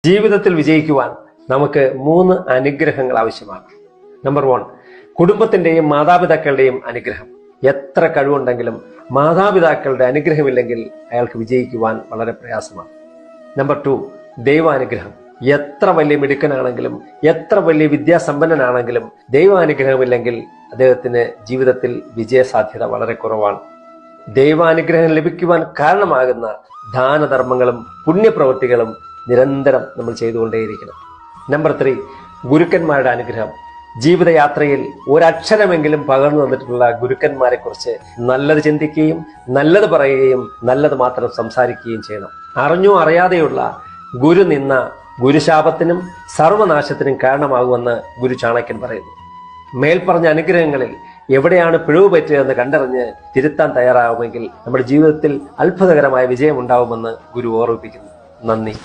ജീവിതത്തിൽ വിജയിക്കുവാൻ നമുക്ക് 3 അനുഗ്രഹങ്ങൾ ആവശ്യമാണ്. നമ്പർ 1, കുടുംബത്തിന്റെയും മാതാപിതാക്കളുടെയും അനുഗ്രഹം. എത്ര കഴിവുണ്ടെങ്കിലും മാതാപിതാക്കളുടെ അനുഗ്രഹമില്ലെങ്കിൽ അയാൾക്ക് വിജയിക്കുവാൻ വളരെ പ്രയാസമാണ്. നമ്പർ 2, ദൈവാനുഗ്രഹം. എത്ര വലിയ മിടുക്കനാണെങ്കിലും എത്ര വലിയ വിദ്യാസമ്പന്നനാണെങ്കിലും ദൈവാനുഗ്രഹമില്ലെങ്കിൽ അദ്ദേഹത്തിന് ജീവിതത്തിൽ വിജയസാധ്യത വളരെ കുറവാണ്. ദൈവാനുഗ്രഹം ലഭിക്കുവാൻ കാരണമാകുന്ന ദാനധർമ്മങ്ങളും പുണ്യപ്രവൃത്തികളും നിരന്തരം നമ്മൾ ചെയ്തുകൊണ്ടേയിരിക്കണം. നമ്പർ 3, ഗുരുക്കന്മാരുടെ അനുഗ്രഹം. ജീവിതയാത്രയിൽ ഒരക്ഷരമെങ്കിലും പകർന്നു തന്നിട്ടുള്ള ഗുരുക്കന്മാരെ കുറിച്ച് നല്ലത് ചിന്തിക്കുകയും നല്ലത് പറയുകയും നല്ലത് മാത്രം സംസാരിക്കുകയും ചെയ്യണം. അറിഞ്ഞോ അറിയാതെയുള്ള ഗുരു നിന്ന ഗുരുശാപത്തിനും സർവനാശത്തിനും കാരണമാകുമെന്ന് ഗുരു ചാണക്യൻ പറയുന്നു. മേൽപ്പറഞ്ഞ അനുഗ്രഹങ്ങളിൽ എവിടെയാണ് പിഴവ് പറ്റിയതെന്ന് കണ്ടറിഞ്ഞ് തിരുത്താൻ തയ്യാറാവുമെങ്കിൽ നമ്മുടെ ജീവിതത്തിൽ അത്ഭുതകരമായ വിജയം ഉണ്ടാവുമെന്ന് ഗുരു ഓർമ്മിപ്പിക്കുന്നു. നന്ദി.